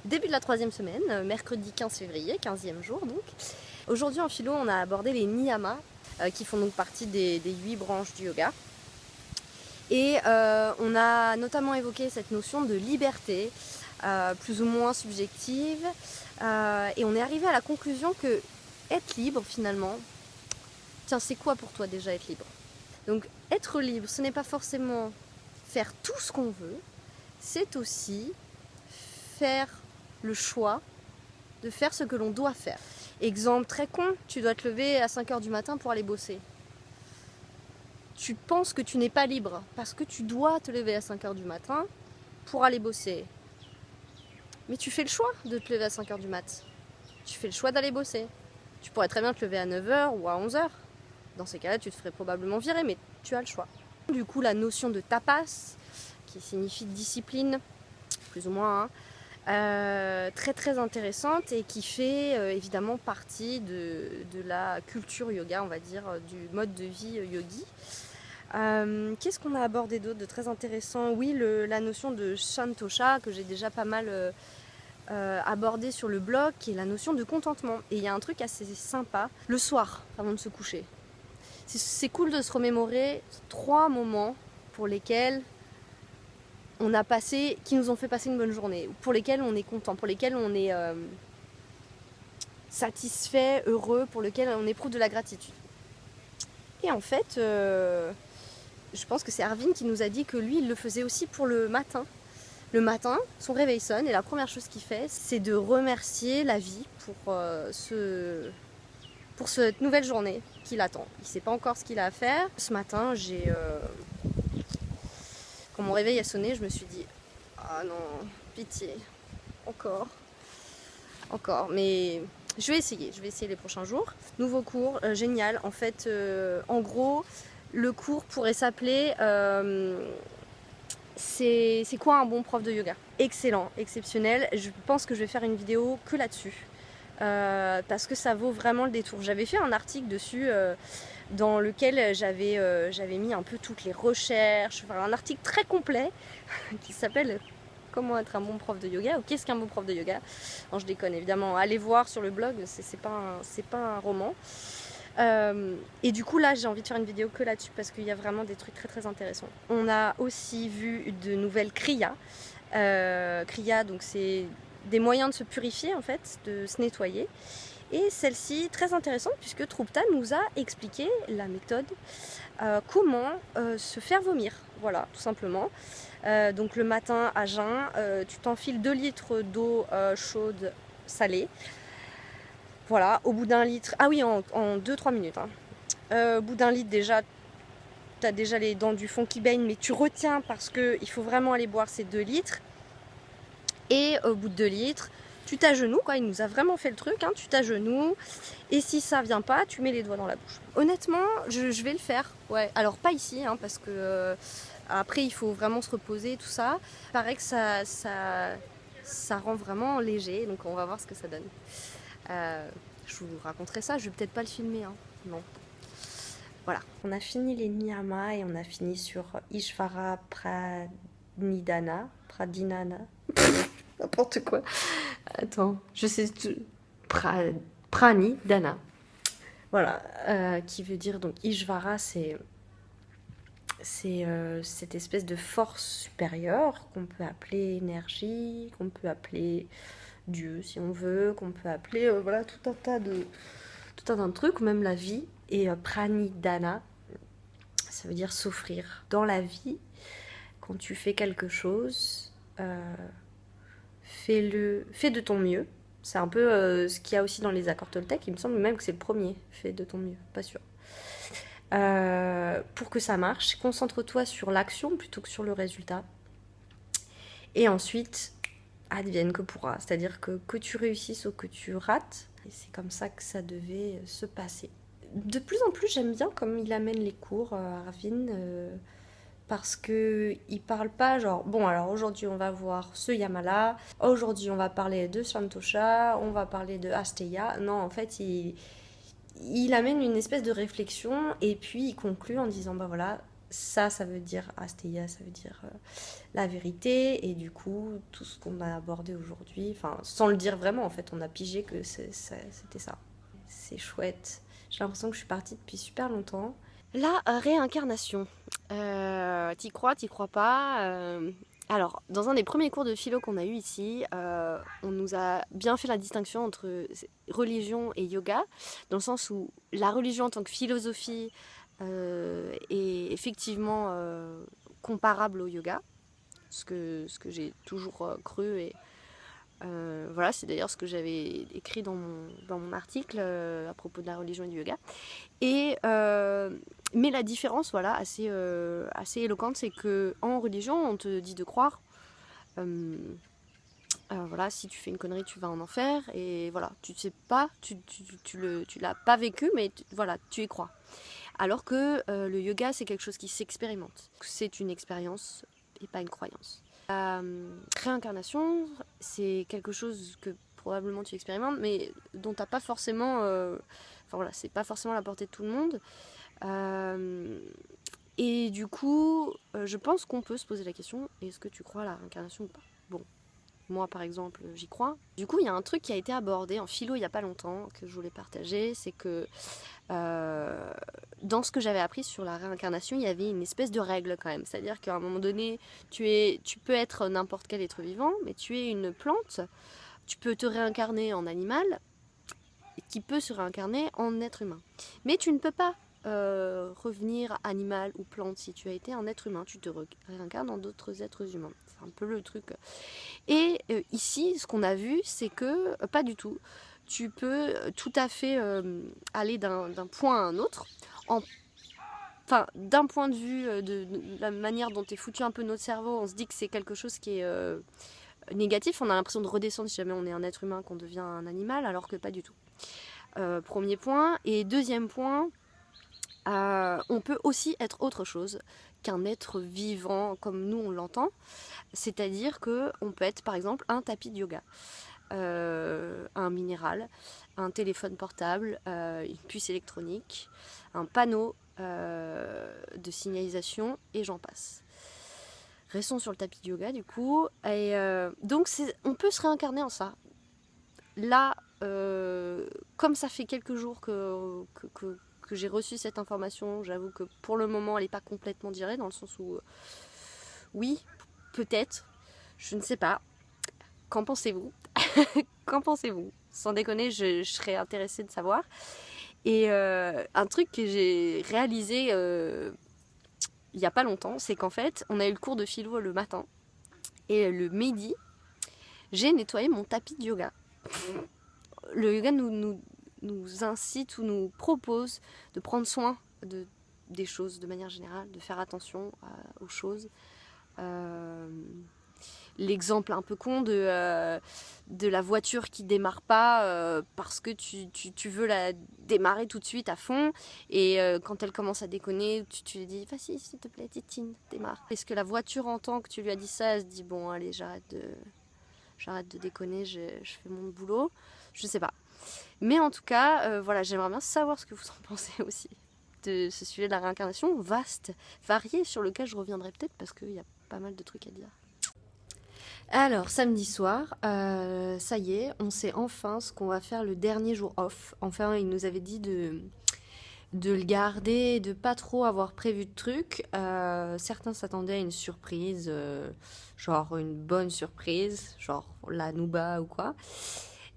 Début de la 3e semaine, mercredi 15 février, 15e jour donc. Aujourd'hui en philo, on a abordé les niyamas, qui font donc partie des 8 branches du yoga. Et on a notamment évoqué cette notion de liberté, plus ou moins subjective. Et on est arrivé à la conclusion que être libre finalement, tiens, c'est quoi pour toi déjà être libre? Donc être libre, ce n'est pas forcément faire tout ce qu'on veut, c'est aussi faire le choix de faire ce que l'on doit faire. Exemple très con, tu dois te lever à 5 h du matin pour aller bosser. Tu penses que tu n'es pas libre parce que tu dois te lever à 5 h du matin pour aller bosser. Mais tu fais le choix de te lever à 5 h du mat. Tu fais le choix d'aller bosser. Tu pourrais très bien te lever à 9 h ou à 11 h. Dans ces cas-là, tu te ferais probablement virer, mais tu as le choix. Du coup, la notion de tapas, qui signifie discipline, plus ou moins, très très intéressante et qui fait évidemment partie de la culture yoga, on va dire, du mode de vie yogi. Qu'est-ce qu'on a abordé d'autre de très intéressant? Oui, la notion de santosha, que j'ai déjà pas mal abordé sur le blog, qui est la notion de contentement. Et il y a un truc assez sympa, le soir, avant de se coucher. C'est cool de se remémorer 3 moments pour lesquels on a passé, qui nous ont fait passer une bonne journée, pour lesquels on est content, pour lesquels on est satisfait, heureux, pour lesquels on éprouve de la gratitude. Et en fait, je pense que c'est Arvind qui nous a dit que lui, il le faisait aussi pour le matin. Le matin, son réveil sonne et la première chose qu'il fait, c'est de remercier la vie pour cette nouvelle journée qui l'attend. Il ne sait pas encore ce qu'il a à faire. Ce matin, quand mon réveil a sonné, je me suis dit « Ah non, pitié, encore. Mais je vais essayer les prochains jours. » Nouveau cours, génial. En fait, en gros, le cours pourrait s'appeler c'est quoi un bon prof de yoga? Excellent, exceptionnel. Je pense que je vais faire une vidéo que là-dessus. Parce que ça vaut vraiment le détour. J'avais fait un article dessus dans lequel j'avais mis un peu toutes les recherches, enfin, un article très complet qui s'appelle Comment être un bon prof de yoga ou qu'est-ce qu'un bon prof de yoga. Non, je déconne évidemment, allez voir sur le blog, c'est pas un roman. Et du coup là j'ai envie de faire une vidéo que là-dessus parce qu'il y a vraiment des trucs très très intéressants. On a aussi vu de nouvelles kriyas. Kriya, donc c'est des moyens de se purifier en fait, de se nettoyer. Et celle-ci, très intéressante puisque Trupta nous a expliqué la méthode, comment se faire vomir, voilà, tout simplement. Donc le matin à jeun, tu t'enfiles 2 litres d'eau chaude salée. Voilà, au bout d'1 litre, ah oui, en 2-3 minutes. Au bout d'1 litre déjà, tu as déjà les dents du fond qui baignent, mais tu retiens parce qu'il faut vraiment aller boire ces 2 litres. Et au bout de 2 litres, tu t'agenouilles, quoi. Il nous a vraiment fait le truc, hein, tu t'agenouilles. Et si ça vient pas, tu mets les doigts dans la bouche. Honnêtement, je vais le faire. Ouais, alors pas ici, hein, parce que après il faut vraiment se reposer, tout ça. Il paraît que ça rend vraiment léger, donc on va voir ce que ça donne. Je vous raconterai ça, je vais peut-être pas le filmer, hein. Non. Voilà, on a fini les niyamas et on a fini sur Ishvara Pranidhana. N'importe quoi. Attends, je sais tout. Pranidhana. Voilà, qui veut dire donc Ishvara, c'est cette espèce de force supérieure qu'on peut appeler énergie, qu'on peut appeler Dieu si on veut, qu'on peut appeler voilà, tout un tas de trucs, même la vie. Et pranidhana, ça veut dire souffrir. Dans la vie, quand tu fais quelque chose, fais de ton mieux. C'est un peu ce qu'il y a aussi dans les accords Toltec, il me semble même que c'est le premier, fais de ton mieux, pas sûr. Pour que ça marche, concentre-toi sur l'action plutôt que sur le résultat. Et ensuite, advienne que pourra. C'est-à-dire que tu réussisses ou que tu rates, et c'est comme ça que ça devait se passer. De plus en plus, j'aime bien comme il amène les cours, Arvind, parce qu'il parle pas genre, bon alors aujourd'hui on va voir ce yama-là, aujourd'hui on va parler de Santosha, on va parler de Asteya. Non, en fait, il amène une espèce de réflexion et puis il conclut en disant, bah voilà, Ça veut dire Asteya, ça veut dire la vérité. Et du coup, tout ce qu'on a abordé aujourd'hui, enfin, sans le dire vraiment, en fait, on a pigé que c'était ça. C'est chouette. J'ai l'impression que je suis partie depuis super longtemps. La réincarnation. T'y crois pas Alors, dans un des premiers cours de philo qu'on a eu ici, on nous a bien fait la distinction entre religion et yoga, dans le sens où la religion en tant que philosophie est effectivement comparable au yoga, ce que j'ai toujours cru et voilà, c'est d'ailleurs ce que j'avais écrit dans mon article à propos de la religion et du yoga. Mais la différence, voilà, assez éloquente, c'est que en religion, on te dit de croire. Voilà, si tu fais une connerie, tu vas en enfer. Et voilà, tu sais pas, tu l'as pas vécu, mais voilà, tu y crois. Alors que le yoga, c'est quelque chose qui s'expérimente. C'est une expérience et pas une croyance. La réincarnation, c'est quelque chose que probablement tu expérimentes, mais dont t'as pas forcément... Enfin voilà, c'est pas forcément à la portée de tout le monde. Et du coup, je pense qu'on peut se poser la question, est-ce que tu crois à la réincarnation ou pas? Bon, moi par exemple, j'y crois. Du coup, il y a un truc qui a été abordé en philo il y a pas longtemps, que je voulais partager, c'est que dans ce que j'avais appris sur la réincarnation, il y avait une espèce de règle quand même. C'est-à-dire qu'à un moment donné, tu peux être n'importe quel être vivant, mais tu es une plante, tu peux te réincarner en animal, qui peut se réincarner en être humain. Mais tu ne peux pas revenir animal ou plante si tu as été un être humain. Tu te réincarnes dans d'autres êtres humains. C'est un peu le truc. Et ici, ce qu'on a vu, c'est que pas du tout. Tu peux tout à fait aller d'un point à un autre. Enfin, d'un point de vue de la manière dont est foutu un peu notre cerveau, on se dit que c'est quelque chose qui est négatif. On a l'impression de redescendre si jamais on est un être humain, qu'on devient un animal, alors que pas du tout. Premier point. Et deuxième point, on peut aussi être autre chose qu'un être vivant comme nous on l'entend. C'est-à-dire qu'on peut être par exemple un tapis de yoga, un minéral, un téléphone portable, une puce électronique, un panneau de signalisation et j'en passe. Restons sur le tapis de yoga du coup. Et donc on peut se réincarner en ça. Là, comme ça fait quelques jours que j'ai reçu cette information, j'avoue que pour le moment elle n'est pas complètement dirée, dans le sens où oui, peut-être, je ne sais pas. Qu'en pensez-vous? Qu'en pensez-vous? Sans déconner, je serais intéressée de savoir. Et un truc que j'ai réalisé il n'y a pas longtemps, c'est qu'en fait, on a eu le cours de philo le matin. Et le midi, j'ai nettoyé mon tapis de yoga. Le yoga nous incite ou nous propose de prendre soin des choses de manière générale, de faire attention aux choses. L'exemple un peu con de la voiture qui démarre pas parce que tu veux la démarrer tout de suite à fond et quand elle commence à déconner, tu lui dis vas-y s'il te plaît Titine, démarre. Est-ce que la voiture entend que tu lui as dit ça, elle se dit bon allez j'arrête de déconner, je fais mon boulot, je sais pas. Mais en tout cas, voilà, j'aimerais bien savoir ce que vous en pensez aussi de ce sujet de la réincarnation, vaste, varié, sur lequel je reviendrai peut-être parce qu'il y a pas mal de trucs à dire. Alors, samedi soir, ça y est, on sait enfin ce qu'on va faire le dernier jour off. Enfin, il nous avait dit de le garder, de pas trop avoir prévu de trucs. Certains s'attendaient à une surprise, genre une bonne surprise, genre la Nouba ou quoi.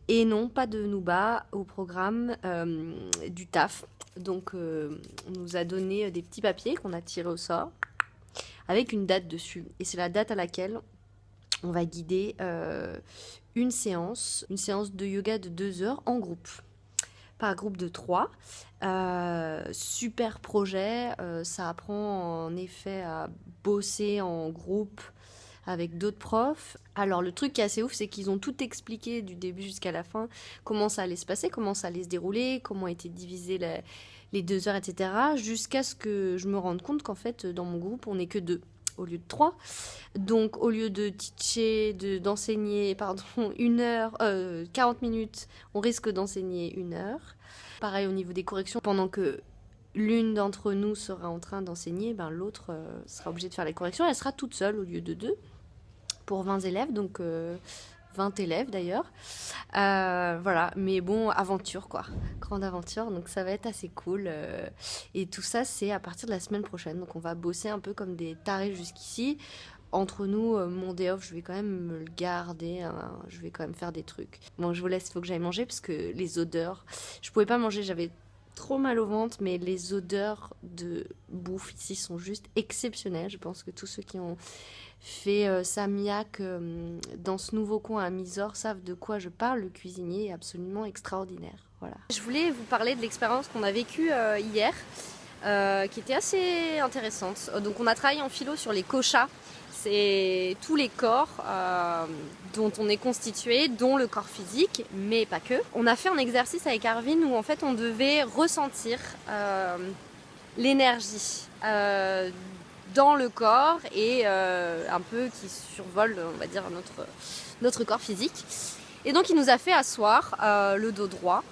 Et non, pas de Nouba au programme du taf. Donc, on nous a donné des petits papiers qu'on a tirés au sort avec une date dessus. Et c'est la date à laquelle on va guider une séance de yoga de 2 heures en groupe. Par groupe de 3. Super projet, ça apprend en effet à bosser en groupe avec d'autres profs. Alors le truc qui est assez ouf, c'est qu'ils ont tout expliqué du début jusqu'à la fin, comment ça allait se passer, comment ça allait se dérouler, comment étaient divisées les 2 heures, etc. Jusqu'à ce que je me rende compte qu'en fait, dans mon groupe, on n'est que 2 au lieu de 3. Donc au lieu de teacher, d'enseigner 40 minutes, on risque d'enseigner 1 heure. Pareil au niveau des corrections, pendant que l'une d'entre nous sera en train d'enseigner, ben, l'autre sera obligée de faire les corrections. Elle sera toute seule au lieu de 2 pour 20 élèves, donc 20 élèves d'ailleurs. Voilà, mais bon, aventure quoi, grande aventure, donc ça va être assez cool. Et tout ça, c'est à partir de la semaine prochaine, donc on va bosser un peu comme des tarés jusqu'ici. Entre nous, mon day off, je vais quand même me le garder, hein, je vais quand même faire des trucs. Bon, je vous laisse, il faut que j'aille manger parce que les odeurs, je pouvais pas manger, j'avais trop mal au ventre, mais les odeurs de bouffe ici sont juste exceptionnelles. Je pense que tous ceux qui ont fait Samiac dans ce nouveau coin à Mysore savent de quoi je parle. Le cuisinier est absolument extraordinaire. Voilà. Je voulais vous parler de l'expérience qu'on a vécue hier, qui était assez intéressante. Donc on a travaillé en philo sur les koshas. C'est tous les corps dont on est constitué, dont le corps physique, mais pas que. On a fait un exercice avec Arvin où en fait on devait ressentir l'énergie dans le corps et un peu qui survole, on va dire, notre corps physique. Et donc il nous a fait asseoir le dos droit.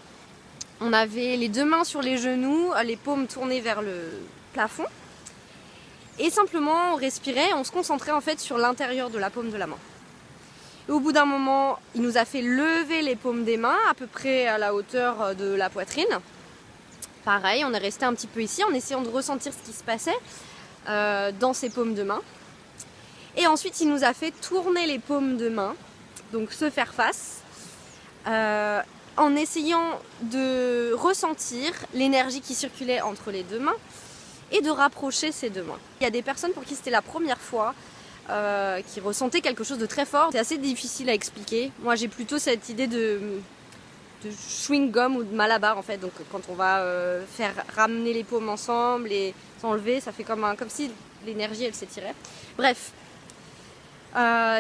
On avait les 2 mains sur les genoux, les paumes tournées vers le plafond. Et simplement on respirait, on se concentrait en fait sur l'intérieur de la paume de la main. Et au bout d'un moment, il nous a fait lever les paumes des mains à peu près à la hauteur de la poitrine. Pareil, on est resté un petit peu ici en essayant de ressentir ce qui se passait dans ces paumes de main. Et ensuite, il nous a fait tourner les paumes de main, donc se faire face, en essayant de ressentir l'énergie qui circulait entre les 2 mains et de rapprocher ces 2 mains. Il y a des personnes pour qui c'était la première fois, qui ressentaient quelque chose de très fort. C'est assez difficile à expliquer. Moi j'ai plutôt cette idée de chewing-gum ou de malabar en fait. Donc quand on va faire ramener les paumes ensemble et s'enlever, ça fait comme si l'énergie elle s'étirait. Bref,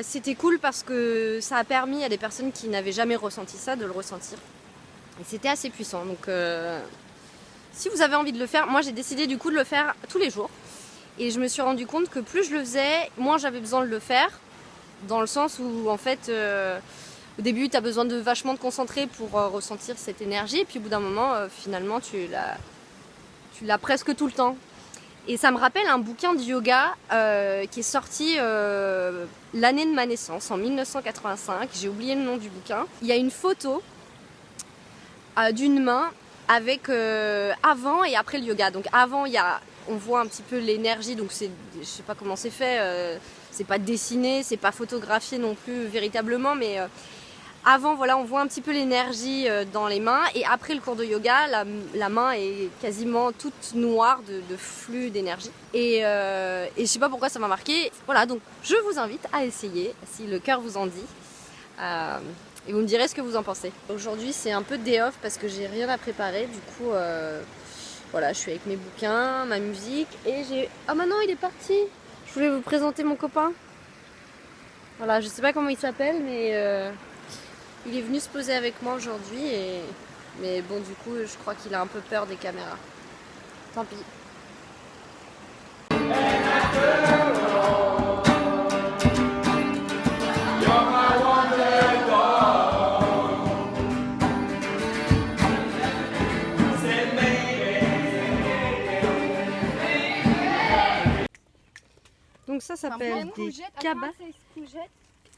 c'était cool parce que ça a permis à des personnes qui n'avaient jamais ressenti ça de le ressentir. Et c'était assez puissant. Donc si vous avez envie de le faire, moi j'ai décidé du coup de le faire tous les jours. Et je me suis rendu compte que plus je le faisais, moins j'avais besoin de le faire. Dans le sens où en fait, au début tu as besoin de vachement te concentrer pour ressentir cette énergie. Et puis au bout d'un moment, finalement tu l'as presque tout le temps. Et ça me rappelle un bouquin de yoga qui est sorti l'année de ma naissance, en 1985. J'ai oublié le nom du bouquin. Il y a une photo d'une main avec avant et après le yoga. Donc avant, on voit un petit peu l'énergie, donc je sais pas comment c'est fait, c'est pas dessiné, c'est pas photographié non plus véritablement, mais avant voilà, on voit un petit peu l'énergie dans les mains, et après le cours de yoga, la main est quasiment toute noire de flux d'énergie. Et je sais pas pourquoi ça m'a marqué. Voilà, donc je vous invite à essayer si le cœur vous en dit. Et vous me direz ce que vous en pensez. Aujourd'hui c'est un peu day off parce que j'ai rien à préparer, du coup voilà, je suis avec mes bouquins, ma musique et j'ai... Ah maintenant il est parti. Je voulais vous présenter mon copain. Voilà, je sais pas comment il s'appelle mais il est venu se poser avec moi aujourd'hui mais bon du coup je crois qu'il a un peu peur des caméras. Tant pis. Donc ça s'appelle des cabas.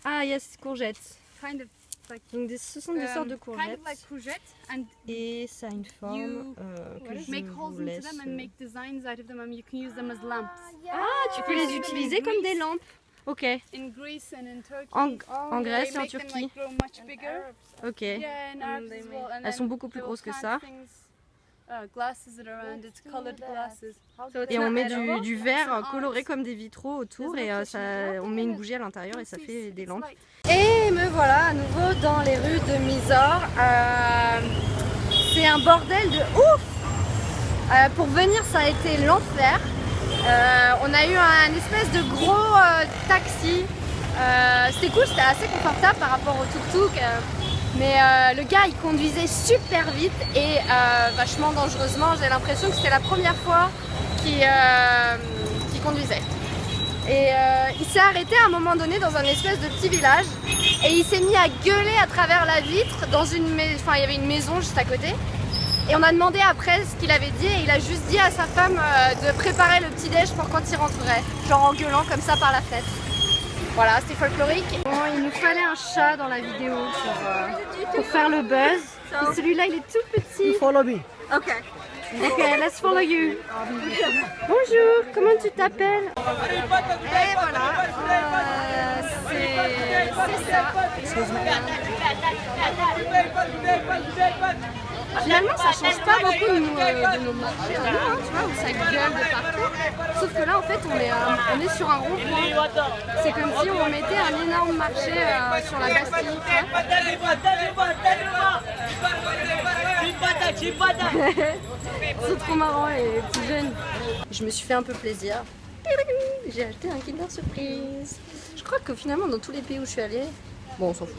Ah yes, courgettes. Kind of like, Donc ce sont des sortes de courgettes. kind of like courgettes, and Et ça a une forme que je make vous holes into laisse. them and make designs out of them, and you can use them as lamps. Ah, tu peux les utiliser comme des lampes. Ok. In Greece and in Turkey. En Grèce et en they make them, Turquie. like, grow much bigger. Ok. Yeah, in Arabs as well. And Elles sont then beaucoup plus they will grosses que plant ça. things, glasses around it, colored glasses. Et on met edible. du verre coloré comme des vitraux autour et on met une bougie à l'intérieur et ça fait des lampes. Et me voilà à nouveau dans les rues de Mysore. C'est un bordel de ouf. Pour venir ça a été l'enfer. On a eu un espèce de gros taxi. C'était cool, c'était assez confortable par rapport au tuk-tuk. Mais le gars il conduisait super vite et vachement dangereusement. J'ai l'impression que c'était la première fois qu'il conduisait. Et il s'est arrêté à un moment donné dans un espèce de petit village et il s'est mis à gueuler à travers la vitre dans il y avait une maison juste à côté. Et on a demandé après ce qu'il avait dit et il a juste dit à sa femme de préparer le petit déj pour quand il rentrerait, genre en gueulant comme ça par la fenêtre. Voilà, c'était folklorique. Bon, il nous fallait un chat dans la vidéo pour faire le buzz. Et celui-là, il est tout petit. Follow me. Ok. Ok, let's follow you. Bonjour, comment tu t'appelles? Et voilà, c'est ça. Finalement, ça change pas beaucoup de nos marchés, hein, tu vois, où ça gueule de partout. Sauf que là, en fait, on est sur un rond-point. C'est comme si on mettait un énorme marché sur la Bastille, tu vois. C'est trop marrant les petits jeunes. Je me suis fait un peu plaisir. J'ai acheté un Kinder Surprise. Je crois que finalement, dans tous les pays où je suis allée, bon, on s'en fout.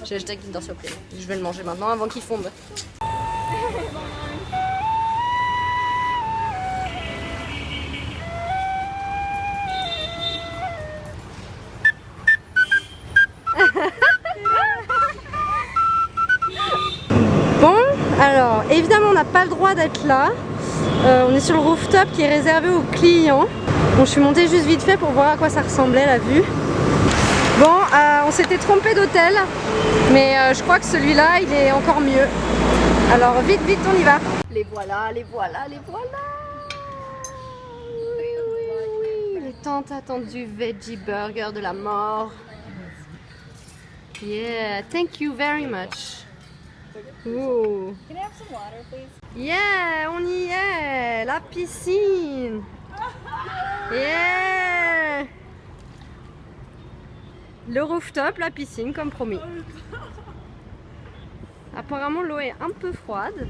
J'ai acheté un Kinder Surprise. Je vais le manger maintenant avant qu'il fonde. Bon, alors évidemment on n'a pas le droit d'être là. On est sur le rooftop qui est réservé aux clients. Bon, je suis montée juste vite fait pour voir à quoi ça ressemblait la vue. Bon, on s'était trompé d'hôtel, mais je crois que celui-là il est encore mieux. Alors vite, vite, on y va. Les voilà, les voilà, les voilà. Oui, oui, oui. Les tant attendus veggie burger de la mort. Yeah, thank you very much. Ooh. Can I have some water, please? Yeah, on y est, la piscine. Yeah. Le rooftop, la piscine, comme promis. Apparemment, l'eau est un peu froide.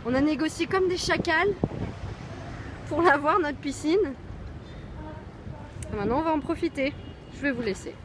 On a négocié comme des chacals pour l'avoir, notre piscine. Et maintenant, on va en profiter. Je vais vous laisser.